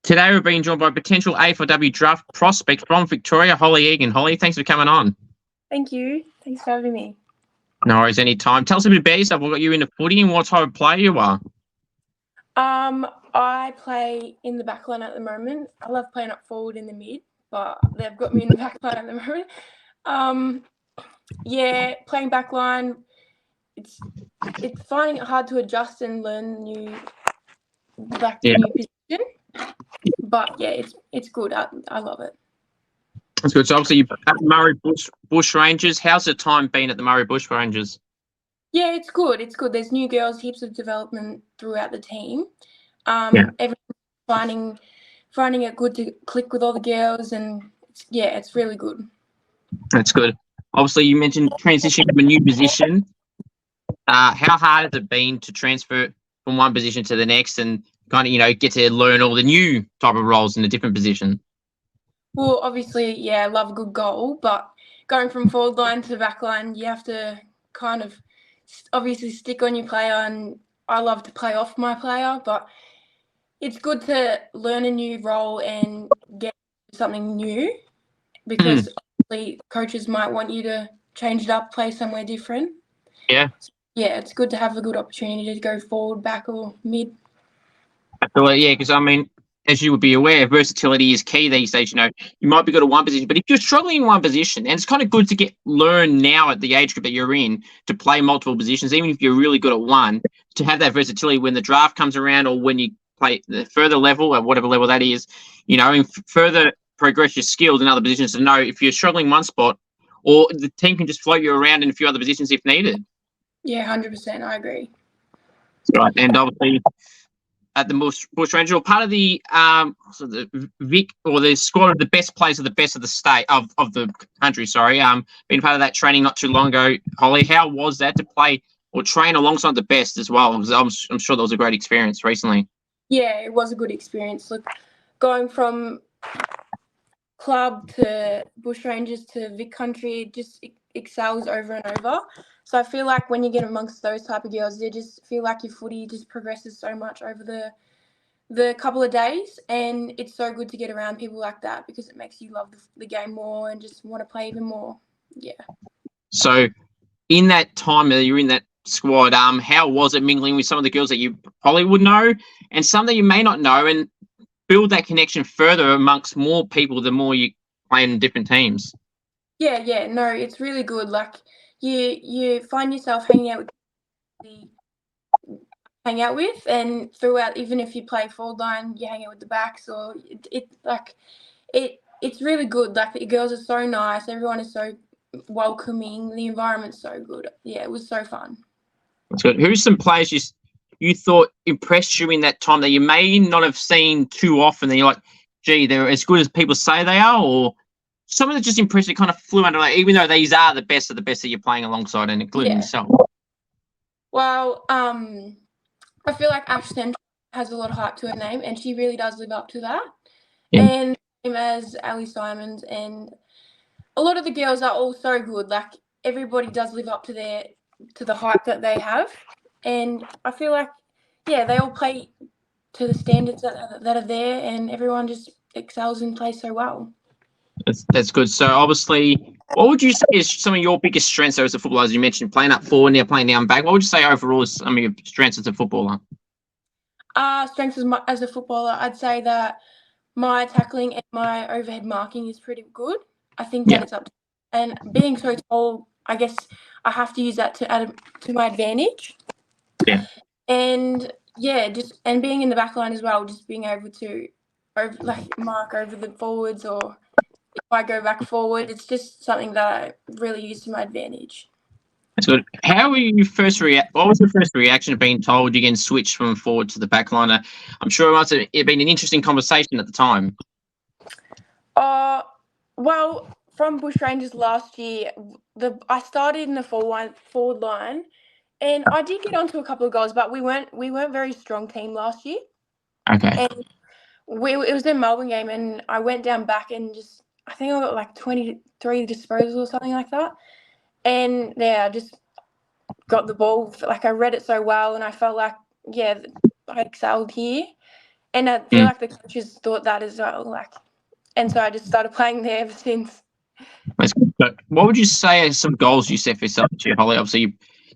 Today we're being joined by potential AFLW draft prospect from Victoria, Holly Egan. Holly, thanks for coming on. Thank you. Thanks for having me. No worries, anytime. Tell us a bit about yourself. What got you into footy and what type of player you are? I play in the backline at the moment. I love playing up forward in the mid, but they've got me in the backline at the moment. Playing backline, it's finding it hard to adjust and learn the new position. But yeah, it's good. I love it. That's good. So obviously you're at Murray Bushrangers. How's the time been at the Murray Bushrangers? Yeah, it's good. It's good. There's new girls, heaps of development throughout the team. Everyone's finding it good to click with all the girls, and it's really good. That's good. Obviously, you mentioned transitioning to a new position. How hard has it been to transfer from one position to the next and kind of, get to learn all the new type of roles in a different position? Well, obviously, I love a good goal, but going from forward line to back line, you have to kind of obviously stick on your player, and I love to play off my player, but it's good to learn a new role and get something new because obviously coaches might want you to change it up, play somewhere different. Yeah. Yeah, it's good to have a good opportunity to go forward, back, or mid. I feel like, because as you would be aware, versatility is key these days. You might be good at one position, but if you're struggling in one position, and it's kind of good to learn now at the age group that you're in to play multiple positions, even if you're really good at one, to have that versatility when the draft comes around or when you play the further level or whatever level that is, and further progress your skills in other positions to know if you're struggling in one spot, or the team can just float you around in a few other positions if needed. Yeah, 100%. I agree. Right, and obviously at the Bushrangers, or part of the Vic or the squad of the best players of the best of the state of the country. Sorry, being part of that training not too long ago. Holly, how was that to play or train alongside the best as well? Because I'm sure that was a great experience recently. Yeah, it was a good experience. Look, going from club to Bushrangers to Vic country, it just excels over and over. So I feel like when you get amongst those type of girls, they just feel like your footy just progresses so much over the couple of days, and it's so good to get around people like that because it makes you love the game more and just want to play even more. Yeah. So in that time that you're in that squad, how was it mingling with some of the girls that you probably would know and some that you may not know, and build that connection further amongst more people the more you play in different teams? Yeah, no, it's really good. Like you find yourself hanging out with and throughout, even if you play forward line, you hang out with the backs, or it's really good. Like the girls are so nice, everyone is so welcoming, the environment's so good. Yeah, it was so fun. That's good. Who's some players you thought impressed you in that time that you may not have seen too often, that you're like, gee, they're as good as people say they are, or someone that just impressed you, kind of flew under, even though these are the best of the best that you're playing alongside, and including yourself? Well, I feel like Ash Central has a lot of hype to her name, and she really does live up to that. Yeah. And same as Ali Simons, and a lot of the girls are all so good. Like everybody does live up to the hype that they have, and I feel like they all play to the standards that are there, and everyone just excels and plays so well. That's good. So obviously, what would you say is some of your biggest strengths as a footballer? As you mentioned, playing up forward, now playing down back. What would you say overall is some of your strengths as a footballer? Strengths as a footballer, I'd say that my tackling and my overhead marking is pretty good. I think that it's up to, and being so tall, I guess I have to use that to add to my advantage. Yeah. And and being in the back line as well, just being able to mark over the forwards, or if I go back forward, it's just something that I really use to my advantage. That's good. How were you first react? What was the first reaction of being told you can switch from forward to the back liner? I'm sure it must have been an interesting conversation at the time. Well, from Bushrangers last year, I started in the forward line, and I did get onto a couple of goals, but we weren't very strong team last year. Okay. And it was a Melbourne game, and I went down back and I think I got like 23 disposals or something like that. And I just got the ball. Like I read it so well, and I felt like I excelled here. And I feel like the coaches thought that as well. And so I just started playing there ever since. That's good. So what would you say are some goals you set for yourself this year, Holly? Obviously, you're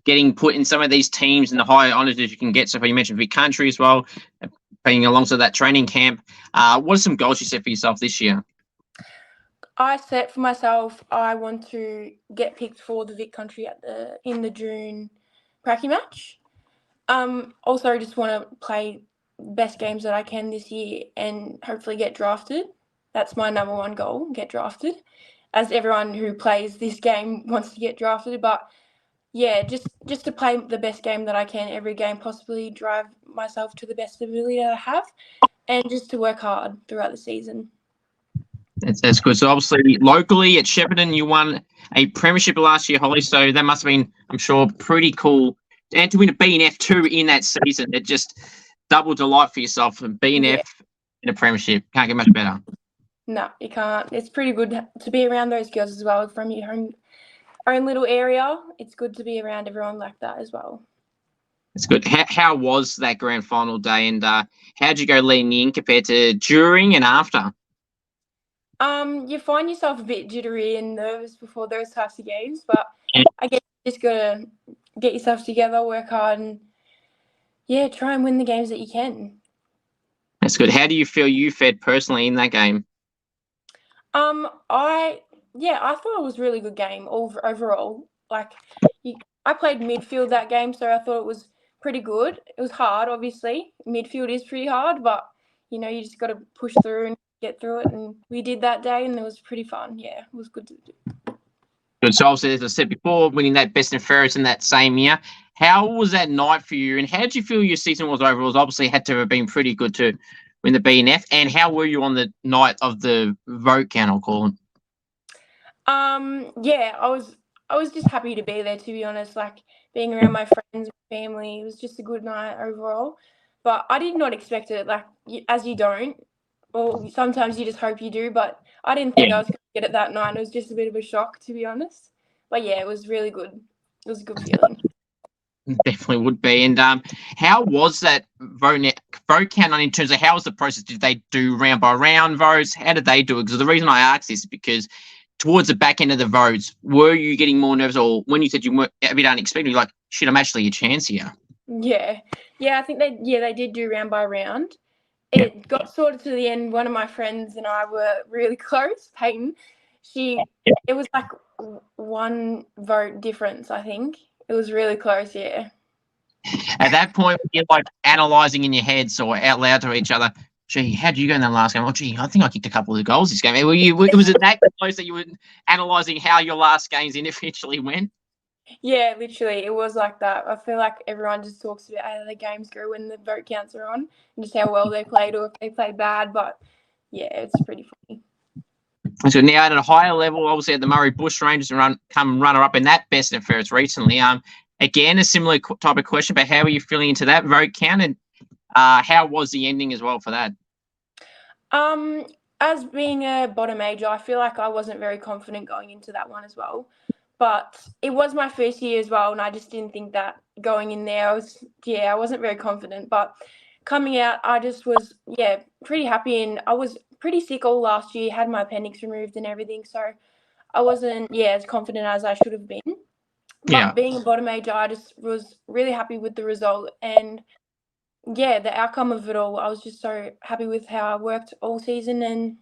getting put in some of these teams and the higher honours that you can get. So you mentioned Vic Country as well, being alongside that training camp. What are some goals you set for yourself this year? I set for myself, I want to get picked for the Vic Country in the June pracky match. Also, I just want to play best games that I can this year and hopefully get drafted. That's my number one goal, get drafted. As everyone who plays this game wants to get drafted, but yeah, just to play the best game that I can every game, possibly drive myself to the best ability that I have, and just to work hard throughout the season. That's good. So obviously, locally at Shepparton, you won a premiership last year, Holly. So that must have been, I'm sure, pretty cool. And to win a BNF2 in that season, it just double delight for yourself. And BNF in a premiership, can't get much better. No, you can't. It's pretty good to be around those girls as well from your own little area. It's good to be around everyone like that as well. That's good. How was that grand final day, and how did you go leading in compared to during and after? You find yourself a bit jittery and nervous before those types of games, but I guess you just gotta get yourself together, work hard, and try and win the games that you can. That's good. How do you feel you fared personally in that game? I thought it was a really good game overall. I played midfield that game, so I thought it was pretty good. It was hard, obviously. Midfield is pretty hard, but you just got to push through and get through it. And we did that day, and it was pretty fun. Yeah, it was good to do. Good. So obviously, as I said before, winning that best and fairest in that same year. How was that night for you, and how did you feel your season was overall? It obviously had to have been pretty good to win the BNF. And how were you on the night of the vote count, I'll call it? I was just happy to be there, to be honest. Being around my friends and family, it was just a good night overall. But I did not expect it, as you don't, or sometimes you just hope you do. But I didn't think I was going to get it that night. It was just a bit of a shock, to be honest. But yeah, it was really good. It was a good feeling. Definitely would be. And how was that vote count in terms of how was the process? Did they do round by round votes? How did they do it? Because the reason I ask this is because towards the back end of the votes, were you getting more nervous, or when you said you weren't a bit unexpected, you're like, shit, I'm actually a chance here? Yeah, I think they did do round by round. It got sorted to the end. One of my friends and I were really close, Peyton. It was like one vote difference, I think. It was really close, yeah. At that point, you're like analysing in your heads or out loud to each other, gee, how did you go in the last game? Oh, gee, I think I kicked a couple of goals this game. Was it that close that you were analysing how your last games individually went? Yeah, literally. It was like that. I feel like everyone just talks about how the games go when the vote counts are on and just how well they played or if they played bad. But, yeah, it's pretty funny. So now at a higher level, obviously at the Murray Bushrangers come runner-up in that best and fairest recently. Again, a similar type of question, but how are you feeling into that vote count, and how was the ending as well for that? As being a bottom major, I feel like I wasn't very confident going into that one as well. But it was my first year as well, and I just didn't think that going in there, I wasn't very confident. But coming out, I just was, pretty happy, and I was pretty sick all last year, had my appendix removed and everything, so I wasn't, as confident as I should have been. But being a bottom major, I just was really happy with the result, and the outcome of it all. I was just so happy with how I worked all season, and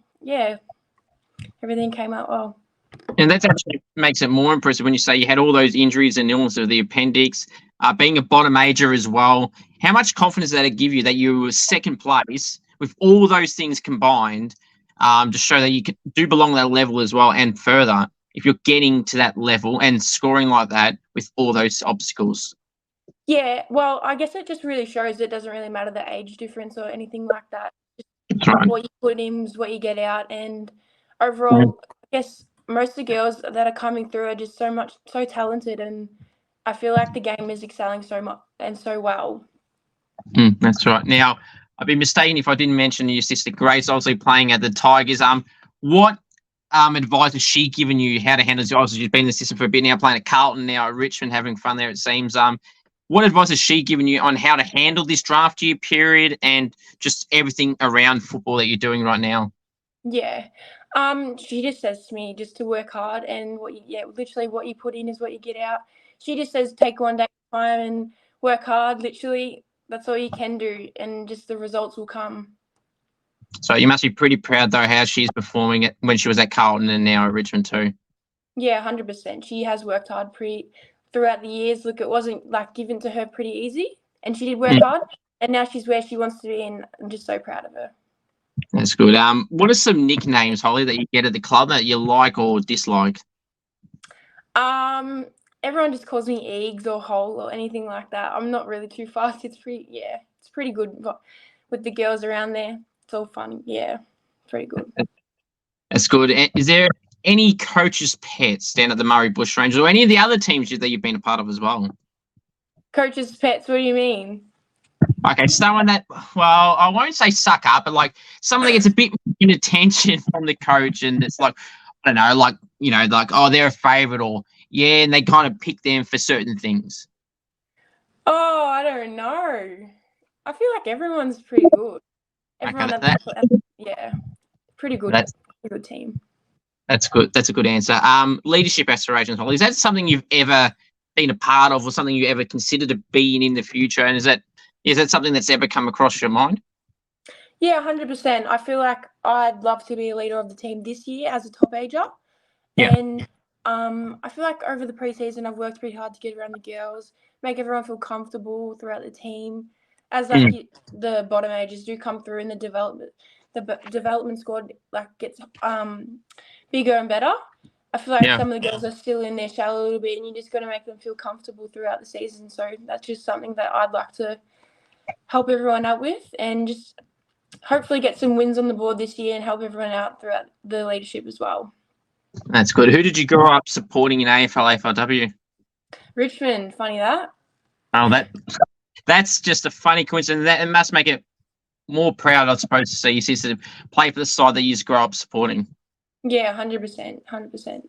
everything came out well. And that actually makes it more impressive when you say you had all those injuries and illness of the appendix, being a bottom major as well. How much confidence did that give you that you were second place with all those things combined, to show that you do belong to that level as well and further if you're getting to that level and scoring like that with all those obstacles? Yeah, well, I guess it just really shows it doesn't really matter the age difference or anything like that. That's right. What you put in is what you get out, and overall, I guess most of the girls that are coming through are just so talented, and I feel like the game is excelling so much and so well. That's right. Now, I'd be mistaken if I didn't mention your sister Grace, obviously playing at the Tigers. What advice has she given you how to handle it? Obviously, she's been in the system for a bit now, playing at Carlton, now at Richmond, having fun there, it seems. what advice has she given you on how to handle this draft year period and just everything around football that you're doing right now? Yeah. She just says to me just to work hard and literally what you put in is what you get out. She just says take one day at a time and work hard. Literally, that's all you can do, and just the results will come. So you must be pretty proud, though, how she's performing it when she was at Carlton and now at Richmond too. Yeah, 100%. She has worked hard throughout the years. Look, it wasn't like given to her pretty easy, and she did work hard, and now she's where she wants to be, and I'm just so proud of her. That's good. What are some nicknames, Holly, that you get at the club that you like or dislike? Everyone just calls me Eggs or Hole or anything like that. I'm not really too fast. It's pretty good with the girls around there. It's all fun. Yeah, pretty good. That's good. Is there any coaches' pets down at the Murray Bushrangers or any of the other teams that you've been a part of as well? Coaches' pets? What do you mean? Okay, someone that, well, I won't say suck up, but like someone that gets a bit more attention from the coach, and it's like, I don't know, like, you know, like, oh, they're a favourite, or yeah, and they kind of pick them for certain things. Oh, I don't know. I feel like everyone's pretty good. Everyone pretty good. That's a good team. That's good. That's a good answer. Leadership aspirations, Holly. Is that something you've ever been a part of, or something you ever consider to be in the future? And is that something that's ever come across your mind? Yeah, 100%. I feel like I'd love to be a leader of the team this year as a top ager. Yeah. And I feel like over the preseason, I've worked pretty hard to get around the girls, make everyone feel comfortable throughout the team. As the bottom ages do come through in the development squad gets bigger and better. I feel like some of the girls are still in their shell a little bit, and you just got to make them feel comfortable throughout the season. So that's just something that I'd like to help everyone out with, and just hopefully get some wins on the board this year and help everyone out throughout the leadership as well. That's good. Who did you grow up supporting in AFLW? Richmond. Funny that. Oh, that's just a funny coincidence. It must make it more proud, I suppose, to see your sister play for the side that you just grow up supporting. Yeah, 100%. 100%.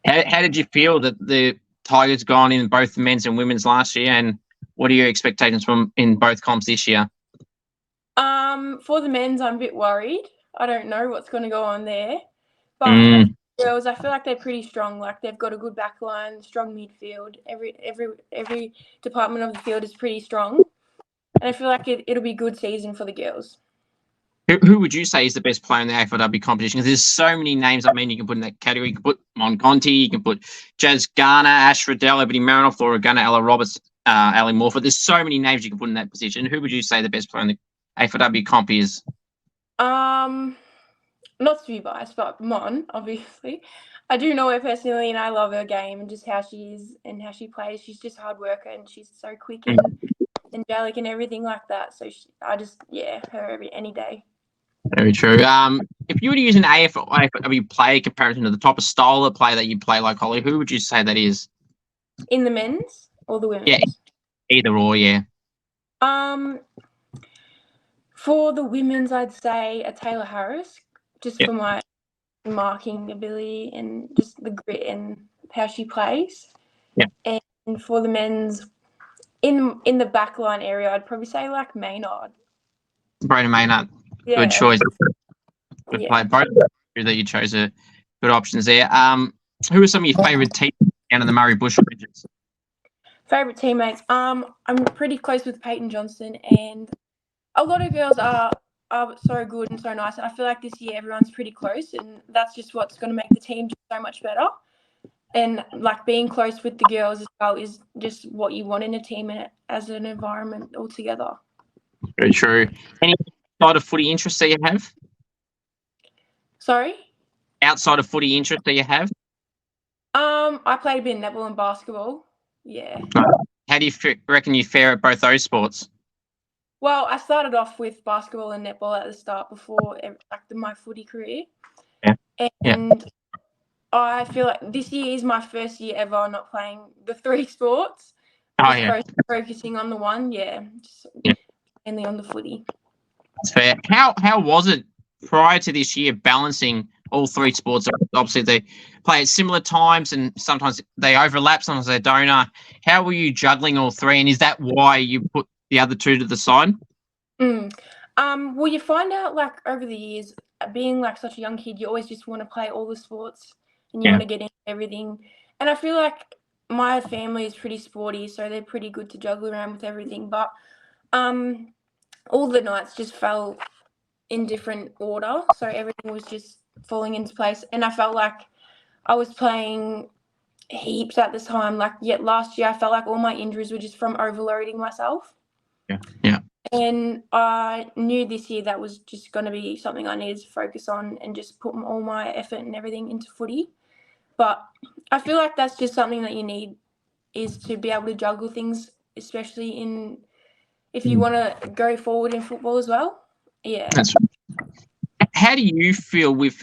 How did you feel that the Tigers gone in both the men's and women's last year, and what are your expectations from in both comps this year? For the men's, I'm a bit worried. I don't know what's going to go on there. But girls, I feel like they're pretty strong. Like, they've got a good backline, strong midfield. Every department of the field is pretty strong. And I feel like it'll be a good season for the girls. Who would you say is the best player in the AFLW competition? Because there's so many names. I mean, you can put in that category. You can put Monconti, you can put Jazz Garner, Ash Riddell, Ebony Marinoff, Laura Gunner, Ella Roberts, Ali Morford. There's so many names you can put in that position. Who would you say the best player in the AFLW comp is? Not to be biased, but Mon, obviously. I do know her personally, and I love her game and just how she is and how she plays. She's just a hard worker, and she's so quick and angelic and everything like that. So her any day. Very true. If you were to use an AFLW player comparison to the type of style of play that you play like Holly, who would you say that is? In the men's or the women's? Yeah, either or, yeah. For the women's, I'd say a Taylor Harris, just for my marking ability and just the grit and how she plays. Yeah. And for the men's, in the backline area, I'd probably say like Maynard. Brayden Maynard. Yeah. Good choice. Good play. Both that you chose are good options there. Who are some of your favourite teams down in the Murray Bushrangers? Favourite teammates? I'm pretty close with Peyton Johnston, and a lot of girls are so good and so nice. And I feel like this year everyone's pretty close, and that's just what's going to make the team just so much better. And like being close with the girls as well is just what you want in a team and as an environment altogether. Very true. Any outside of footy interests that you have? Sorry? Outside of footy interests that you have? I played a bit of netball and basketball. Yeah. How do you reckon you fare at both those sports? Well, I started off with basketball and netball at the start before my footy career. Yeah. And I feel like this year is my first year ever not playing the three sports. Focusing on the one, mainly on the footy. That's fair. How was it prior to this year balancing all three sports, obviously they play at similar times and sometimes they overlap, sometimes they don't. How were you juggling all three, and is that why you put the other two to the side? Well, you find out, like, over the years, being like such a young kid, you always just want to play all the sports and you want to get into everything. And I feel like my family is pretty sporty, so they're pretty good to juggle around with everything. But all the nights just fell in different order, so everything was just falling into place. And I felt like I was playing heaps at this time. Like, yet last year, I felt like all my injuries were just from overloading myself. Yeah. And I knew this year that was just going to be something I needed to focus on and just put all my effort and everything into footy. But I feel like that's just something that you need, is to be able to juggle things, especially if you want to go forward in football as well. Yeah. That's right. How do you feel with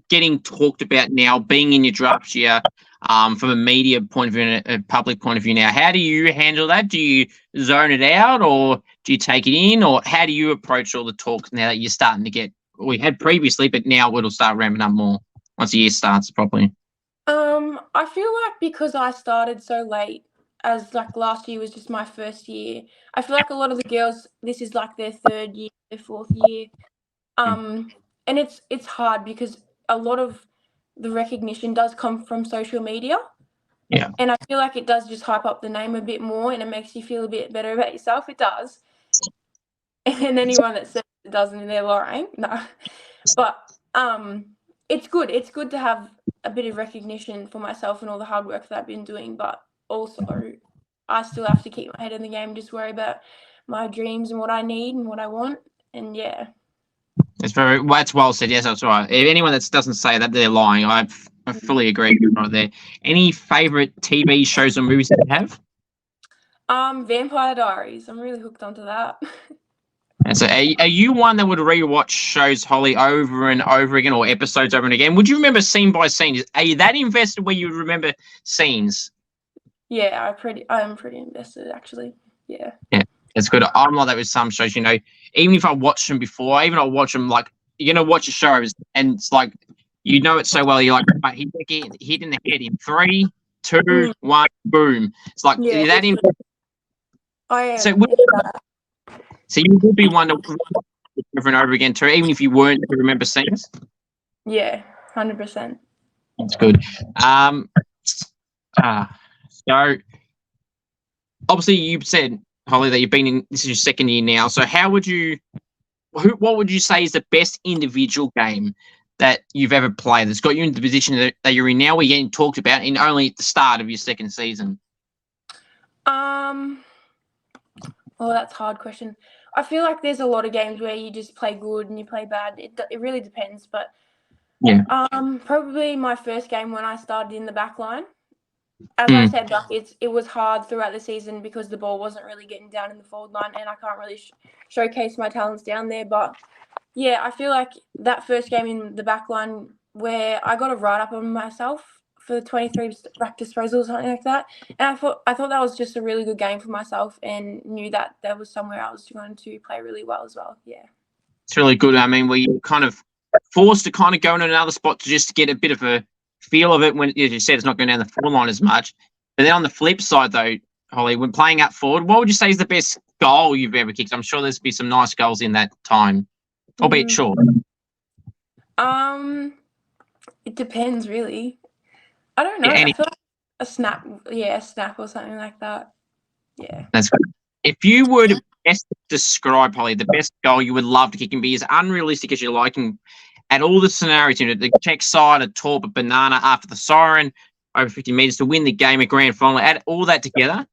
getting talked about now, being in your draft year, from a media point of view and a public point of view now? How do you handle that? Do you zone it out, or do you take it in, or how do you approach all the talk now that you're starting to get, we had previously, but now it'll start ramping up more once the year starts properly? I feel like because I started so late, as like last year was just my first year, I feel like a lot of the girls, this is like their third year, their fourth year. And it's hard because a lot of the recognition does come from social media. Yeah. And I feel like it does just hype up the name a bit more and it makes you feel a bit better about yourself. It does. And anyone that says it doesn't, they're lying. No. But it's good. It's good to have a bit of recognition for myself and all the hard work that I've been doing. But also, I still have to keep my head in the game, just worry about my dreams and what I need and what I want. And yeah. That's well said. Yes, that's right. If anyone that doesn't say that, they're lying. I fully agree with you right there. Any favourite TV shows or movies that you have? Vampire Diaries. I'm really hooked onto that. And so, are you one that would rewatch shows, Holly, over and over again, or episodes over and again? Would you remember scene by scene? Are you that invested where you would remember scenes? Yeah, I'm pretty invested, actually. Yeah. Yeah, it's good. I'm like that with some shows. You know, even if I watched them before, even I watch them, like, you're gonna watch a show and it's like, you know it so well. You're like, right, he get hit in the head in 3, 2, 1, boom. It's like, Yeah, that in. I am. So you would be one to over and over again too, even if you weren't to remember scenes. Yeah, 100%. That's good. So obviously you said, Holly, that you've been in, this is your second year now. So what would you say is the best individual game that you've ever played that's got you in the position that you're in now, where you're getting talked about in only at the start of your second season? Well, that's a hard question. I feel like there's a lot of games where you just play good and you play bad. It really depends, but yeah. Probably my first game when I started in the backline. As I said, like it was hard throughout the season because the ball wasn't really getting down in the forward line, and I can't really showcase my talents down there. But yeah, I feel like that first game in the backline where I got a write up on myself for the 23 rack disposal or something like that, and I thought that was just a really good game for myself, and knew that there was somewhere I was going to play really well as well. Yeah, it's really good. I mean, where you're kind of forced to kind of go in another spot to just get a bit of a feel of it, when, as you said, it's not going down the forward line as much. But then on the flip side, though, Holly, when playing up forward, what would you say is the best goal you've ever kicked? I'm sure there's been some nice goals in that time, albeit short. It depends, really. I don't know. Yeah, I feel like a snap or something like that. Yeah. That's good. If you were to best describe, Holly, the best goal you would love to kick and be as unrealistic as you like, and at all the scenarios, you know, the check side, a torp, a banana after the siren, over 50 metres to win the game, a grand final, add all that together,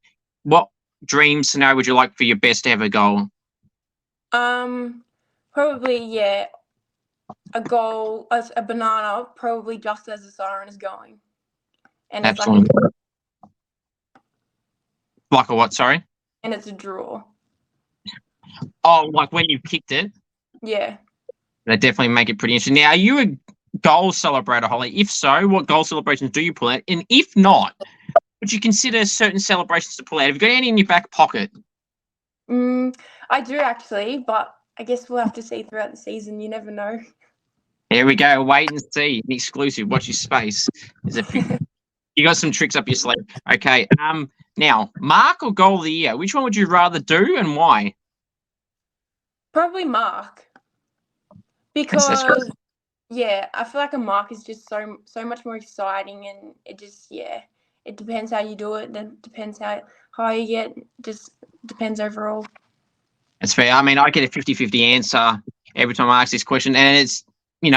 what dream scenario would you like for your best ever goal? Probably, yeah, a goal, a banana, probably just as the siren is going. And it's like a what, sorry? And it's a draw. Oh, like when you've kicked it? Yeah. That definitely make it pretty interesting. Now, are you a goal celebrator, Holly? If so, what goal celebrations do you pull out? And if not, would you consider certain celebrations to pull out? Have you got any in your back pocket? I do, actually, but I guess we'll have to see throughout the season. You never know. Here we go. Wait and see. An exclusive. Watch your space. You got some tricks up your sleeve. Okay. Now, mark or goal of the year? Which one would you rather do and why? Probably mark. Because yeah, I feel like a mark is just so much more exciting, and it just it depends how you do it. Then depends how high you get. Just depends overall. That's fair. I mean, I get a 50-50 answer every time I ask this question, and it's you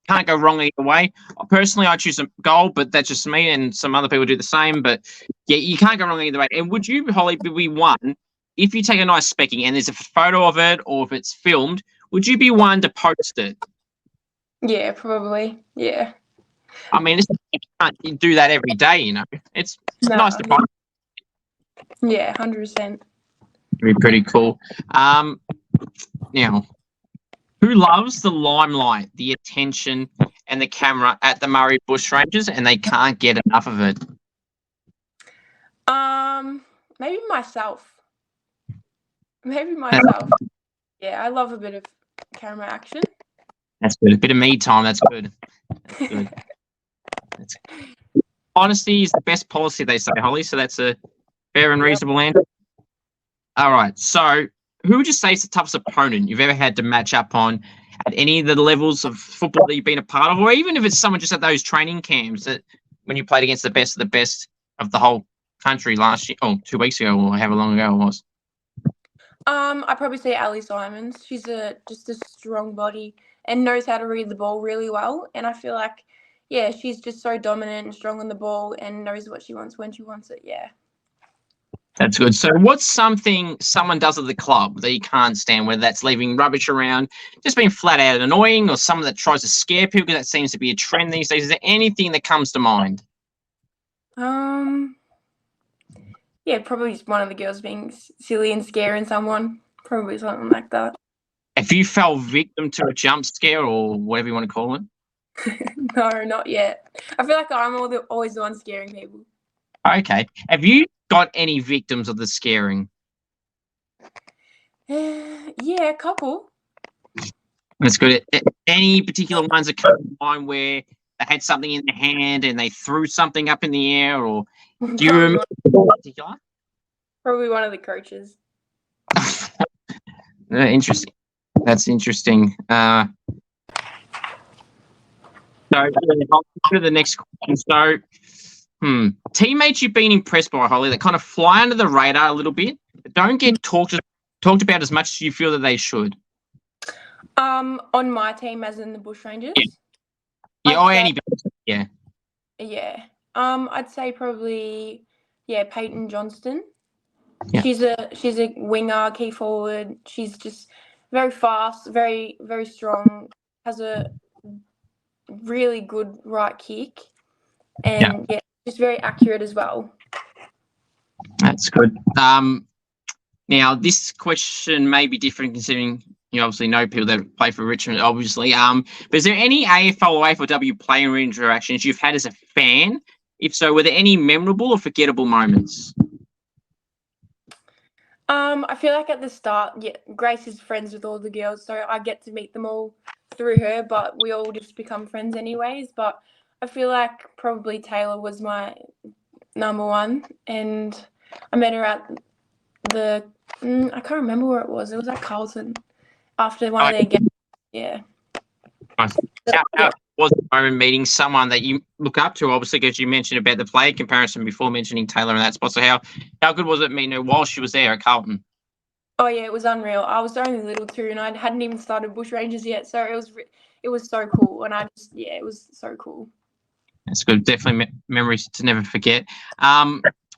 can't go wrong either way. Personally, I choose a goal, but that's just me, and some other people do the same. But yeah, you can't go wrong either way. And would you, Holly, be one if you take a nice specking and there's a photo of it, or if it's filmed? Would you be one to post it? Yeah, probably. Yeah. I mean, you can't do that every day. It's nice to post. Yeah, 100%. Be pretty cool. Now, who loves the limelight, the attention, and the camera at the Murray Bushrangers, and they can't get enough of it? Maybe myself. Yeah, I love a bit of camera action. That's good. A bit of me time. That's good. That's good. Honesty is the best policy, they say, Holly. So that's a fair and reasonable answer. All right. So, who would you say is the toughest opponent you've ever had to match up on at any of the levels of football that you've been a part of, or even if it's someone just at those training camps that when you played against the best of the whole country last year, 2 weeks ago, or however long ago it was? I'd probably say Ali Simons. She's just a strong body and knows how to read the ball really well. And I feel like, yeah, she's just so dominant and strong on the ball and knows what she wants when she wants it. Yeah. That's good. So what's something someone does at the club that you can't stand, whether that's leaving rubbish around, just being flat out annoying, or someone that tries to scare people, because that seems to be a trend these days? Is there anything that comes to mind? Yeah, probably just one of the girls being silly and scaring someone. Probably something like that. Have you fell victim to a jump scare or whatever you want to call it? No, not yet. I feel like I'm always the one scaring people. Okay. Have you got any victims of the scaring? Yeah, a couple. That's good. Any particular ones that come to mind where they had something in their hand and they threw something up in the air, or do you remember in particular? Probably one of the coaches. Interesting. That's interesting. So I'll go to the next question. So, teammates you've been impressed by, Holly, that kind of fly under the radar a little bit, but don't get talked about as much as you feel that they should. On my team, as in the Bushrangers. Yeah. Yeah. I'd say probably Peyton Johnston. Yeah. She's a winger, key forward. She's just very fast, very, very strong, has a really good right kick, and just very accurate as well. That's good. Now this question may be different considering you obviously know people that play for Richmond, obviously. But is there any AFL or AFLW player interactions you've had as a fan? If so, were there any memorable or forgettable moments? I feel like at the start, Grace is friends with all the girls, so I get to meet them all through her, but we all just become friends anyways. But I feel like probably Taylor was my number one, and I met her at I can't remember where it was. It was at Carlton after one of their games. Yeah. Nice. How was the moment meeting someone that you look up to, obviously, because you mentioned about the player comparison before mentioning Taylor in that spot. So how good was it meeting her while she was there at Carlton? Oh, yeah, it was unreal. I was only little too, and I hadn't even started Bushrangers yet, so it was so cool, and it was so cool. That's good. Definitely memories to never forget.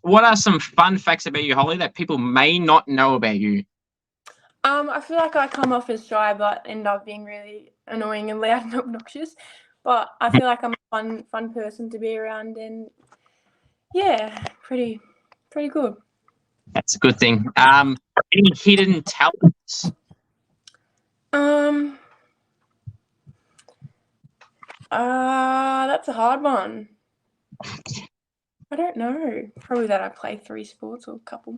What are some fun facts about you, Holly, that people may not know about you? I feel like I come off as shy, but end up being really annoying and loud and obnoxious. But I feel like I'm a fun person to be around, and pretty good. That's a good thing. Any hidden talents? That's a hard one. I don't know. Probably that I play 3 sports or a couple.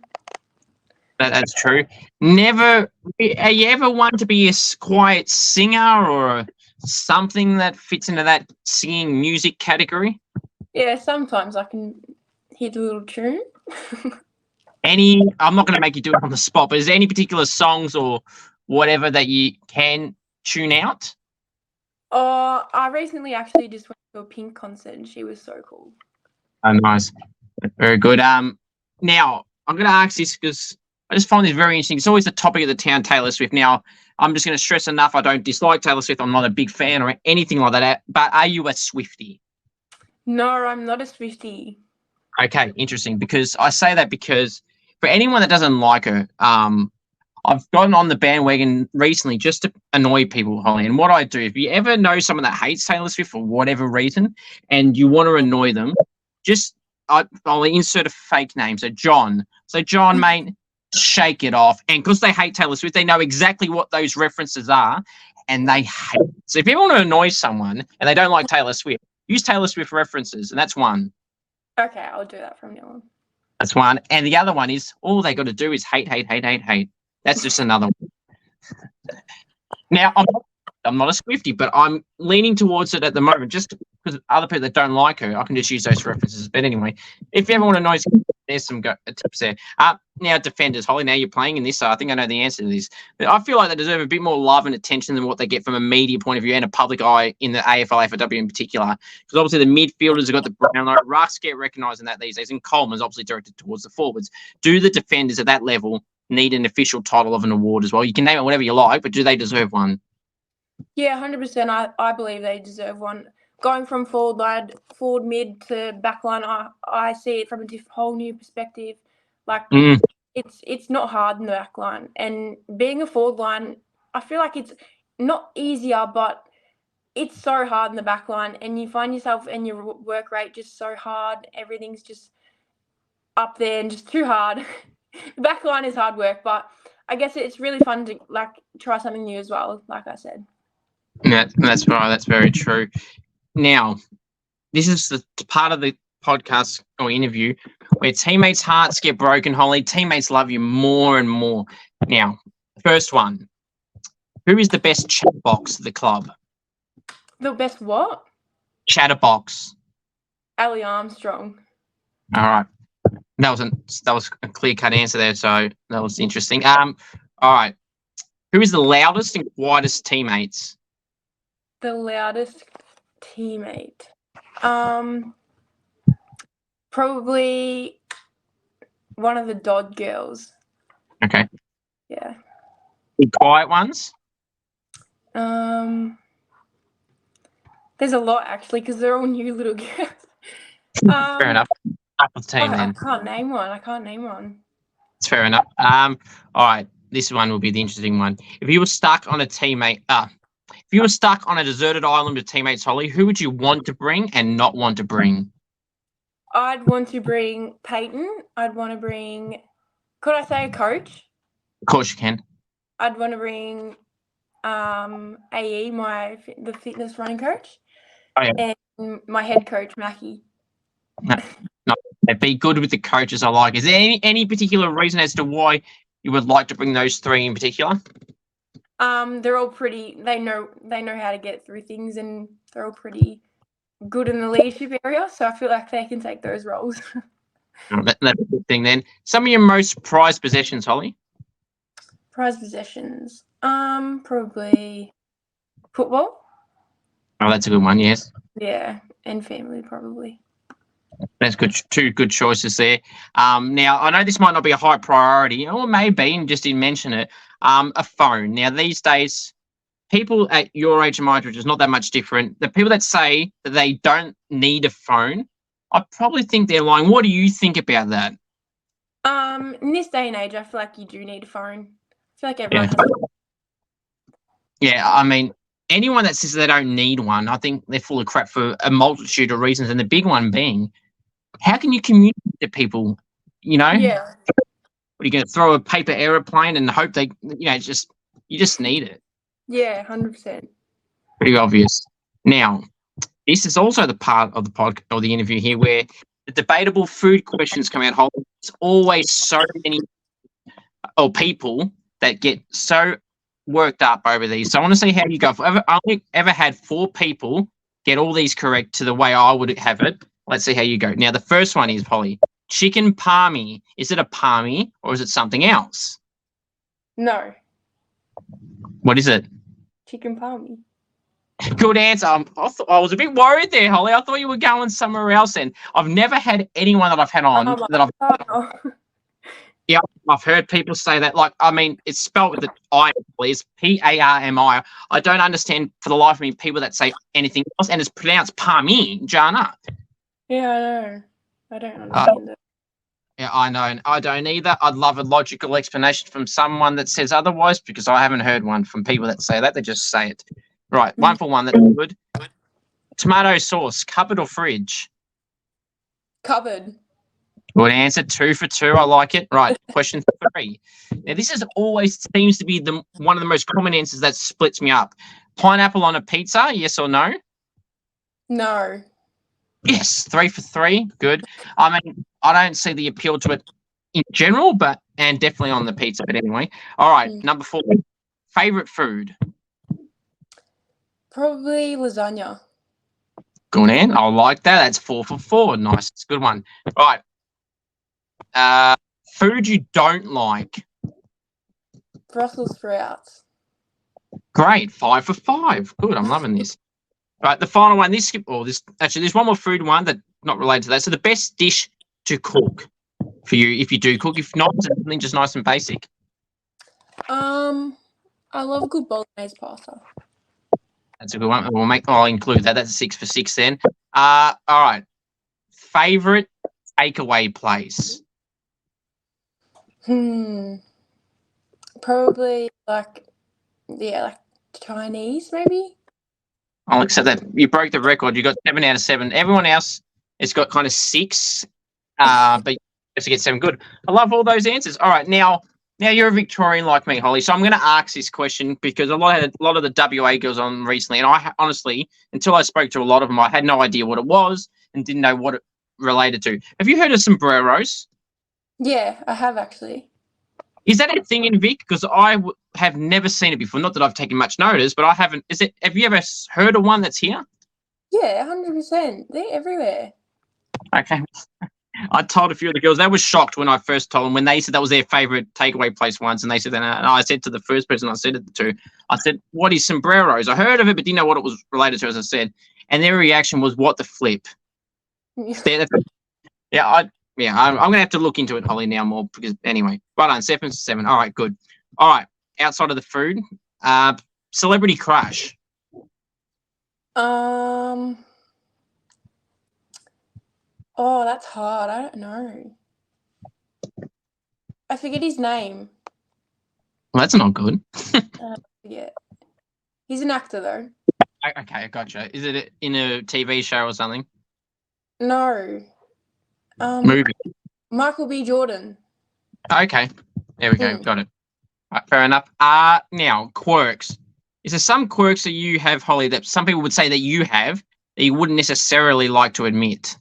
That's true. Are you ever one to be a quiet singer or something that fits into that singing music category? Yeah, sometimes I can hit a little tune. I'm not going to make you do it on the spot, but is there any particular songs or whatever that you can tune out? I recently actually just went to a Pink concert and she was so cool. Oh, nice. Very good. Now, I'm going to ask this because I just find this very interesting. It's always the topic of the town, Taylor Swift. Now, I'm just going to stress enough, I don't dislike Taylor Swift. I'm not a big fan or anything like that. But are you a Swiftie? No, I'm not a Swiftie. Okay, interesting. Because I say that because for anyone that doesn't like her, I've gotten on the bandwagon recently just to annoy people, Holly. And what I do, if you ever know someone that hates Taylor Swift for whatever reason and you want to annoy them, I'll insert a fake name. So John, mate, shake it off. And because they hate Taylor Swift, they know exactly what those references are and they hate it. So if you want to annoy someone and they don't like Taylor Swift, use Taylor Swift references. And that's one. Okay, I'll do that from now on. That's one. And the other one is all they got to do is hate. That's just another one. Now, I'm not a Swiftie, but I'm leaning towards it at the moment just because other people that don't like her, I can just use those references. But anyway, if you ever want to know, there's some tips there. Now, defenders, Holly, now you're playing in this, so I think I know the answer to this. But I feel like they deserve a bit more love and attention than what they get from a media point of view and a public eye in the AFL in particular. Because obviously the midfielders have got the Brownlow. Rucks get recognised in that these days, and Coleman's obviously directed towards the forwards. Do the defenders at that level need an official title of an award as well? You can name it whatever you like, but do they deserve one? Yeah, 100%. I believe they deserve one. Going from forward mid to backline, I see it from a whole new perspective. Like it's not hard in the backline, and being a forward line, I feel like it's not easier, but it's so hard in the backline, and you find yourself and your work rate just so hard. Everything's just up there and just too hard. The backline is hard work, but I guess it's really fun to try something new as well. Like I said. Yeah, that's right. That's very true. Now, this is the part of the podcast or interview where teammates' hearts get broken, Holly. Teammates love you more and more. Now, first one. Who is the best chatterbox of the club? The best what? Chatterbox. Ali Armstrong. All right. That was a clear-cut answer there, so that was interesting. All right. Who is the loudest and quietest teammates? The loudest teammate. Probably one of the Dodd girls. Okay. Yeah. The quiet ones? There's a lot actually because they're all new little girls. Fair enough. Up with team then. I can't name one. It's fair enough. All right. This one will be the interesting one. If you were stuck on a teammate, if you were stuck on a deserted island with teammates, Holly, who would you want to bring and not want to bring? I'd want to bring Peyton. I'd want to bring. Could I say a coach? Of course you can. I'd want to bring AE, the fitness running coach, and my head coach Mackie. No, be good with the coaches I like. Is there any particular reason as to why you would like to bring those three in particular? They're all pretty. They know how to get through things, and they're all pretty good in the leadership area. So I feel like they can take those roles. That's a good thing then. Some of your most prized possessions, Holly? Prized possessions. Probably football. Oh, that's a good one. Yes. Yeah, and family probably. That's good. Two good choices there. Now, I know this might not be a high priority, or maybe, and just didn't mention it, a phone. Now, these days, people at your age and my age, which is not that much different, the people that say that they don't need a phone, I probably think they're lying. What do you think about that? In this day and age, I feel like you do need a phone. I feel like everyone has one. Yeah, I mean, anyone that says they don't need one, I think they're full of crap for a multitude of reasons, and the big one being, how can you communicate to people, Yeah. Are you going to throw a paper aeroplane and hope they, you just need it. Yeah, 100%. Pretty obvious. Now, this is also the part of the podcast or the interview here where the debatable food questions come out. There's always so many people that get so worked up over these. So I want to see how you go. I've only ever had 4 people get all these correct to the way I would have it. Let's see how you go. Now, the first one is, Holly, chicken palmy. Is it a palmy or is it something else? No. What is it? Chicken palmy. Good answer. I was a bit worried there, Holly. I thought you were going somewhere else then. I've never had anyone that I've had on Yeah, I've heard people say that. Like, I mean, it's spelled with the I, please. Parmi. I don't understand for the life of me people that say anything else, and it's pronounced palmy, Jana. Yeah, I know. I don't understand it. Yeah, I know, and I don't either. I'd love a logical explanation from someone that says otherwise, because I haven't heard one from people that say that. They just say it. Right, one for one. That's good. Tomato sauce, cupboard or fridge? Cupboard. Good answer. 2 for 2. I like it. Right. Question 3. Now, this is always seems to be one of the most common answers that splits me up. Pineapple on a pizza, yes or no? No. Yes. 3 for 3. Good. I mean, I don't see the appeal to it in general, and definitely on the pizza. But anyway. All right. Number 4. Favorite food? Probably lasagna. Good, Ann. I like that. That's 4 for 4. Nice. It's a good one. Right. Food you don't like? Brussels sprouts. Great. 5 for 5. Good. I'm loving this. Right. The final one. There's one more food one that's not related to that. So the best dish to cook for you, if you do cook, if not, something just nice and basic. I love good bolognese pasta. That's a good one. I'll include that. That's a 6 for 6 then. All right. Favorite takeaway place? Probably like Chinese maybe. I'll accept that. You broke the record. You got 7 out of 7. Everyone else has got kind of 6, but you have to get 7. Good. I love all those answers. All right. Now you're a Victorian like me, Holly. So I'm going to ask this question because a lot of the WA girls on recently, and I honestly, until I spoke to a lot of them, I had no idea what it was and didn't know what it related to. Have you heard of sombreros? Yeah, I have actually. Is that a thing in Vic? Because I have never seen it before. Not that I've taken much notice, but I haven't. Have you ever heard of one that's here? Yeah, 100%. They're everywhere. Okay. I told a few of the girls, they were shocked when I first told them, when they said that was their favourite takeaway place once, and they said that, and I said to the first person I said it to, I said, what is sombreros? I heard of it, but didn't know what it was related to, as I said. And their reaction was, what the flip? I'm going to have to look into it, Holly, now more, because anyway. Right on, 7 for 7. All right, good. All right, outside of the food, celebrity crush. Oh, that's hard. I don't know. I forget his name. Well, that's not good. Yeah. He's an actor, though. Okay, I gotcha. Is it in a TV show or something? No. Movie. Michael B. Jordan. Okay. There we go. Got it. Right, fair enough. Now, quirks. Is there some quirks that you have, Holly, that some people would say that you have that you wouldn't necessarily like to admit?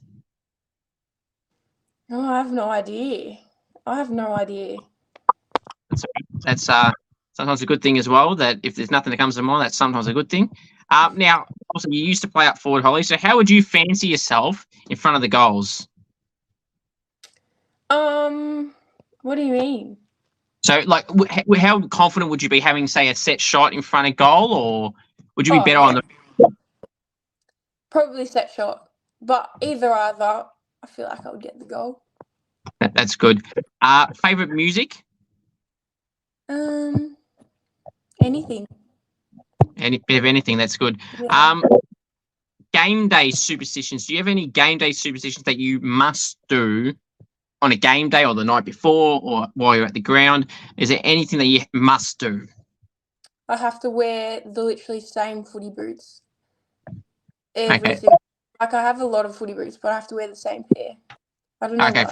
Oh, I have no idea. That's sometimes a good thing as well, that if there's nothing that comes to mind, that's sometimes a good thing. Now, also, you used to play up forward, Holly, so how would you fancy yourself in front of the goals? What do you mean? So, like, how confident would you be having, say, a set shot in front of goal, or would you be better on the... Probably set shot, but either, I feel like I would get the goal. That's good. Favorite music? Anything. Any bit of anything, that's good. Yeah. Game day superstitions. Do you have any game day superstitions that you must do on a game day or the night before or while you're at the ground? Is there anything that you must do? I have to wear the literally same footy boots. Okay. Like, I have a lot of footy boots, but I have to wear the same pair. I don't know why.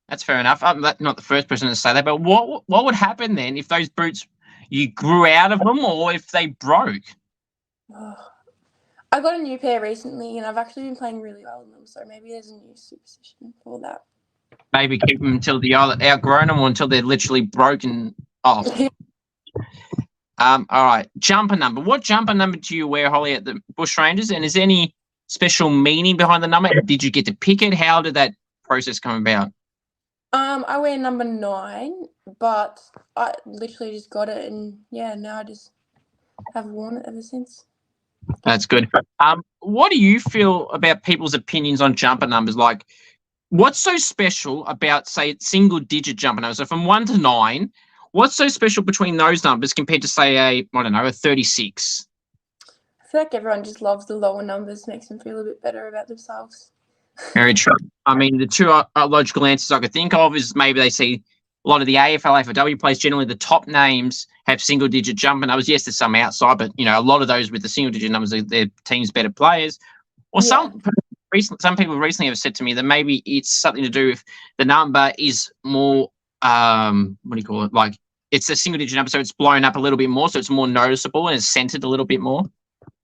That's fair enough. I'm not the first person to say that, but what would happen then if those boots, you grew out of them, or if they broke? I got a new pair recently, and I've actually been playing really well in them, so maybe there's a new superstition for that. Maybe keep them until they are outgrown them, or until they're literally broken off. All right, jumper number. What jumper number do you wear, Holly, at the Bushrangers? And is there any special meaning behind the number? Did you get to pick it? How did that process come about? I wear number 9, but I literally just got it, and yeah, now I just have worn it ever since. That's good. What do you feel about people's opinions on jumper numbers? Like, what's so special about, say, single-digit jumper numbers? So from 1 to 9, what's so special between those numbers compared to, say, a 36? I feel like everyone just loves the lower numbers, makes them feel a bit better about themselves. Very true. I mean, the two logical answers I could think of is maybe they see a lot of the AFL, AFLW players, generally the top names have single-digit jumper numbers. Yes, there's some outside, but, a lot of those with the single-digit numbers are their team's better players. Or some people recently have said to me that maybe it's something to do with the number is more, like it's a single-digit number, so it's blown up a little bit more, so it's more noticeable and it's centered a little bit more.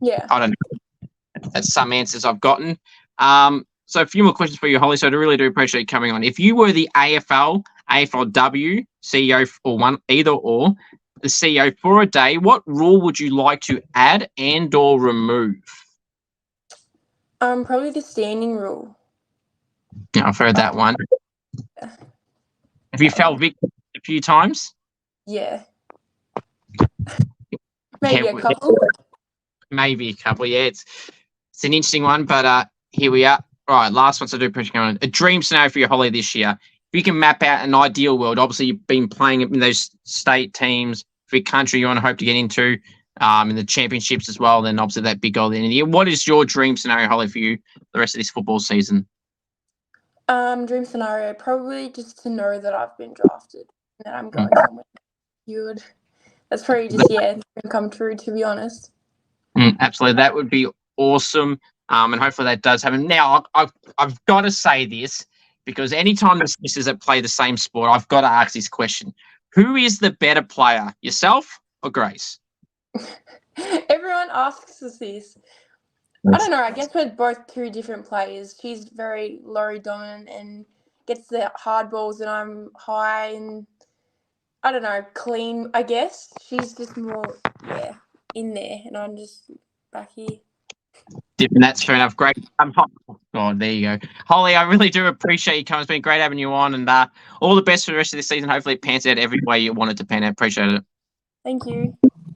Yeah. I don't know. That's some answers I've gotten. So a few more questions for you, Holly. So I really do appreciate you coming on. If you were the AFL, AFLW CEO or either or, the CEO for a day, what rule would you like to add and or remove? Probably the standing rule. Yeah, I've heard that one. Have you felt victim a few times? Yeah. Maybe a couple. Maybe a couple. Yeah, it's an interesting one, but here we are. All right, last one. So I do appreciate you. A dream scenario for your Holly this year. If you can map out an ideal world, obviously you've been playing in those state teams for your country you want to hope to get into, in the championships as well, then obviously that big goal at the end of the year. What is your dream scenario, Holly, for you the rest of this football season? Dream scenario, probably just to know that I've been drafted and that I'm going somewhere good. That's probably just, come true, to be honest. Absolutely. That would be awesome. And hopefully that does happen. Now, I've got to say this, because anytime the sisters that play the same sport, I've got to ask this question. Who is the better player, yourself or Grace? Everyone asks us this. I don't know. I guess we're both two different players. She's very lorry dominant and gets the hard balls, and I'm high and, I don't know, clean, I guess. She's just more, in there, and I'm just back here. Different. That's fair enough. Great. God, there you go. Holly, I really do appreciate you coming. It's been great having you on, and all the best for the rest of this season. Hopefully it pans out every way you want it to pan out. Appreciate it. Thank you.